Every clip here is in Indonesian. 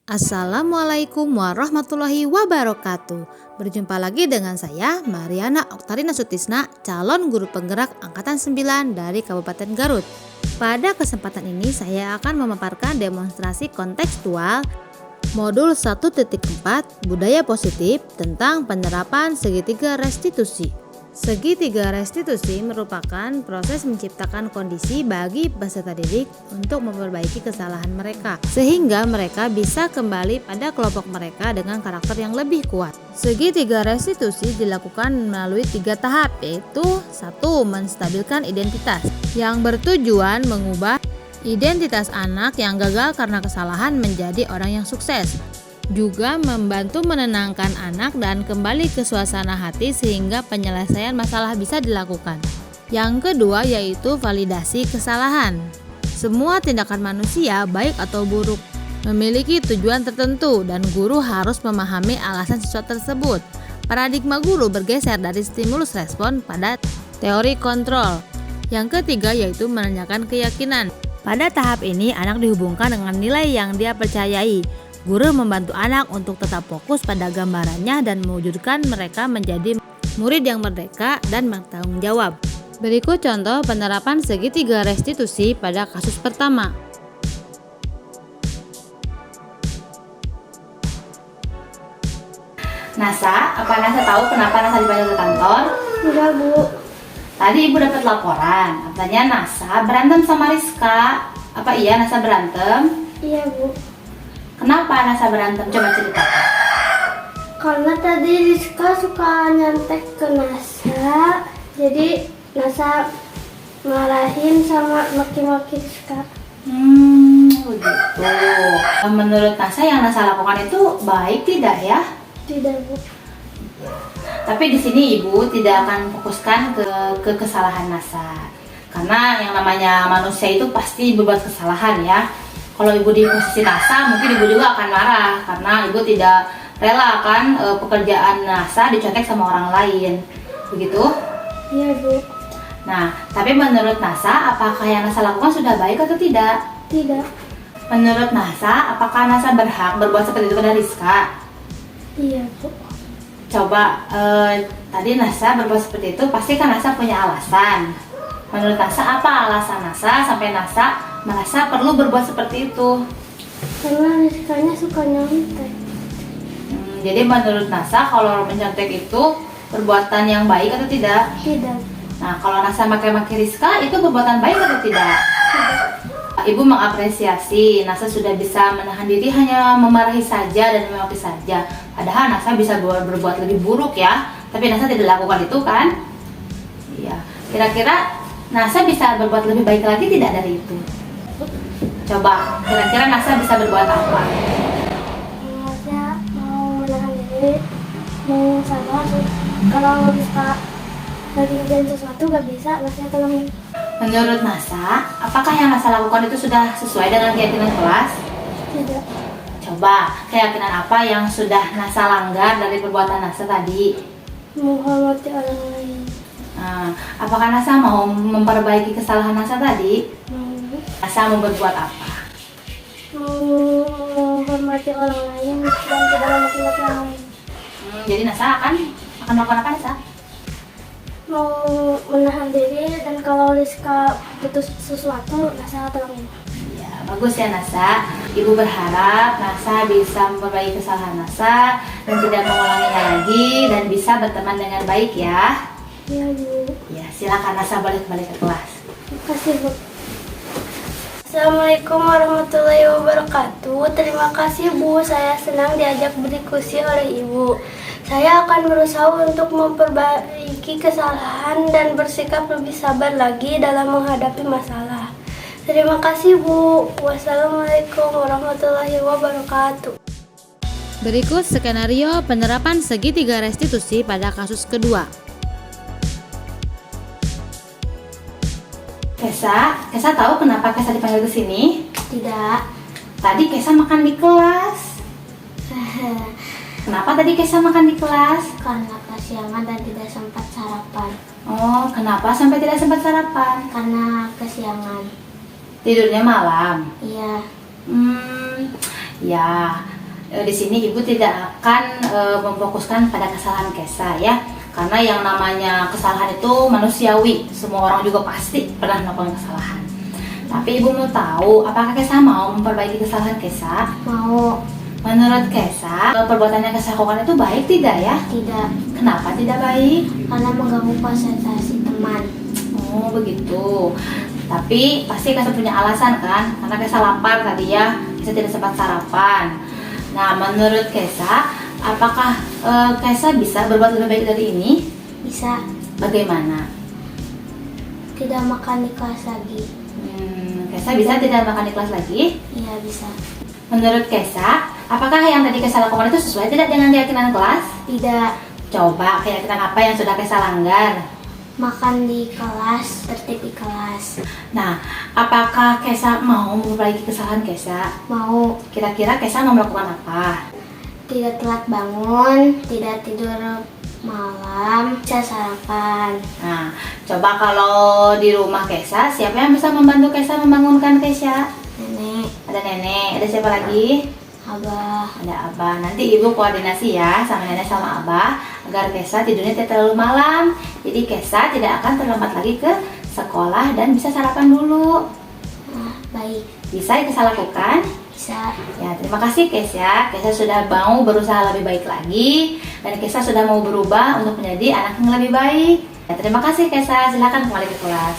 Assalamualaikum warahmatullahi wabarakatuh. Berjumpa lagi dengan saya Mariana Oktarina Sutisna, calon guru penggerak angkatan 9 dari Kabupaten Garut. Pada kesempatan ini saya akan memaparkan demonstrasi kontekstual modul 1.4 budaya positif tentang penerapan segitiga restitusi. Segitiga restitusi merupakan proses menciptakan kondisi bagi peserta didik untuk memperbaiki kesalahan mereka, sehingga mereka bisa kembali pada kelompok mereka dengan karakter yang lebih kuat. Segitiga restitusi dilakukan melalui 3 tahap, yaitu 1. Menstabilkan identitas, yang bertujuan mengubah identitas anak yang gagal karena kesalahan menjadi orang yang sukses. Juga membantu menenangkan anak dan kembali ke suasana hati sehingga penyelesaian masalah bisa dilakukan. Yang kedua yaitu validasi kesalahan. Semua tindakan manusia, baik atau buruk, memiliki tujuan tertentu dan guru harus memahami alasan siswa tersebut. Paradigma guru bergeser dari stimulus respon pada teori kontrol. Yang ketiga yaitu menanyakan keyakinan. Pada tahap ini anak dihubungkan dengan nilai yang dia percayai. Guru membantu anak untuk tetap fokus pada gambarannya dan mewujudkan mereka menjadi murid yang merdeka dan bertanggung jawab. Berikut contoh penerapan segitiga restitusi pada kasus pertama. Nasa, apa Nasa tahu kenapa Nasa dipanggil ke kantor? Enggak, Bu. Tadi Ibu dapat laporan, katanya Nasa berantem sama Rizka. Apa iya Nasa berantem? Iya, Bu. Kenapa Nasa berantem? Coba ceritakan. Karena tadi Rizka suka nyontek ke Nasa, jadi Nasa marahin sama maki-maki Rizka. Begitu. Menurut Nasa yang Nasa lakukan itu baik tidak ya? Tidak, Bu. Tapi di sini Ibu tidak akan fokuskan ke kesalahan Nasa. Karena yang namanya manusia itu pasti berbuat kesalahan ya. Kalau Ibu di posisi Nasa, mungkin Ibu juga akan marah karena Ibu tidak rela kan pekerjaan Nasa dicontek sama orang lain. Begitu? Iya, Bu. Nah, tapi menurut Nasa, apakah yang Nasa lakukan sudah baik atau tidak? Tidak. Menurut Nasa, apakah Nasa berhak berbuat seperti itu pada Rizka? Iya, Bu. Coba, tadi Nasa berbuat seperti itu, pasti kan Nasa punya alasan. Menurut Nasa, apa alasan Nasa sampai Nasa merasa perlu berbuat seperti itu? Karena Rizkanya suka nyontek. Jadi menurut Nasa, kalau mencontek itu perbuatan yang baik atau tidak? Tidak. Nah, kalau Nasa maki-maki Rizka, itu perbuatan baik atau tidak? Tidak. Ibu mengapresiasi Nasa sudah bisa menahan diri hanya memarahi saja dan memaki saja. Padahal Nasa bisa berbuat lebih buruk ya, tapi Nasa tidak lakukan itu kan? Iya. Kira-kira Nasa bisa berbuat lebih baik lagi tidak dari itu? Coba, kira-kira Nasa bisa berbuat apa? Nasa mau menahan diri, mau sabar. Kalau Rizka lagi ngerjain sesuatu gak bisa, Nasa tolongin. Menurut Nasa, apakah yang Nasa lakukan itu sudah sesuai dengan keyakinan kelas? Tidak. Coba, keyakinan apa yang sudah Nasa langgar dari perbuatan Nasa tadi? Menghormati orang lain. Nah, apakah Nasa mau memperbaiki kesalahan Nasa tadi? Nasa mau berbuat apa? Menghormati orang lain dan tidak memaki-maki orang lain. Jadi Nasa akan melakukan apa Nasa? Mau menahan diri dan kalau Rizka butuh sesuatu, Nasa tolongin. Ya, bagus ya Nasa. Ibu berharap Nasa bisa memperbaiki kesalahan Nasa dan tidak mengulanginya lagi dan bisa berteman dengan baik ya. Iya, Bu. Ya, silakan Nasa boleh kembali ke kelas. Terima kasih, Bu. Assalamualaikum warahmatullahi wabarakatuh. Terima kasih, Bu. Saya senang diajak berdiskusi oleh Ibu. Saya akan berusaha untuk memperbaiki kesalahan dan bersikap lebih sabar lagi dalam menghadapi masalah. Terima kasih, Bu. Wassalamualaikum warahmatullahi wabarakatuh. Berikut skenario penerapan segitiga restitusi pada kasus kedua. Kesa tahu kenapa Kesa dipanggil ke sini? Tidak. Tadi Kesa makan di kelas. Kenapa tadi Kesa makan di kelas? Karena kesiangan dan tidak sempat sarapan. Oh, kenapa sampai tidak sempat sarapan? Karena kesiangan. Tidurnya malam. Iya. Ya, di sini Ibu tidak akan memfokuskan pada kesalahan Kesa ya. Karena yang namanya kesalahan itu manusiawi, semua orang juga pasti pernah melakukan kesalahan. Tapi Ibu mau tahu, apakah Kesa mau memperbaiki kesalahan Kesa? Mau. Menurut Kesa, perbuatan yang Kesa lakukan itu baik tidak ya? Tidak. Kenapa tidak baik? Karena mengganggu konsentrasi teman. Oh begitu. Tapi pasti Kesa punya alasan kan? Karena Kesa lapar tadi ya, Kesa tidak sempat sarapan. Nah menurut Kesa, apakah Kesa bisa berbuat lebih baik dari ini? Bisa. Bagaimana? Tidak makan di kelas lagi. Kesa bisa tidak makan di kelas lagi? Iya, bisa. Menurut Kesa, apakah yang tadi Kesa lakukan itu sesuai tidak dengan keyakinan kelas? Tidak. Coba keyakinan apa yang sudah Kesa langgar? Makan di kelas, tertib di kelas. Nah, apakah Kesa mau memperbaiki kesalahan Kesa? Mau. Kira-kira Kesa mau melakukan apa? Tidak telat bangun, tidak tidur malam, bisa sarapan. Nah, coba kalau di rumah Kesa, siapa yang bisa membantu Kesa membangunkan Kesa? Nenek, Ada nenek, ada siapa lagi? abah. Ada abah. Nanti ibu koordinasi ya sama nenek sama abah agar Kesa tidurnya tidak terlalu malam. Jadi Kesa tidak akan terlambat lagi ke sekolah dan bisa sarapan dulu. Nah, baik. Bisa yang Kesa lakukan? Bisa. Ya, terima kasih Kesa. Kesa sudah mau berusaha lebih baik lagi dan Kesa sudah mau berubah untuk menjadi anak yang lebih baik. Ya, terima kasih Kesa. Silakan kembali ke kelas.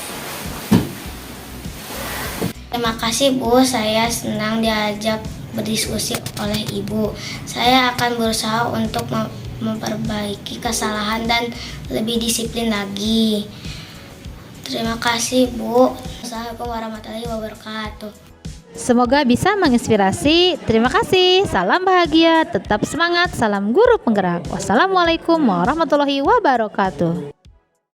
Terima kasih Bu, saya senang diajak berdiskusi oleh Ibu. Saya akan berusaha untuk memperbaiki kesalahan dan lebih disiplin lagi. Terima kasih Bu. Assalamualaikum warahmatullahi wabarakatuh. Semoga bisa menginspirasi. Terima kasih. Salam bahagia, tetap semangat. Salam guru penggerak. Wassalamualaikum warahmatullahi wabarakatuh.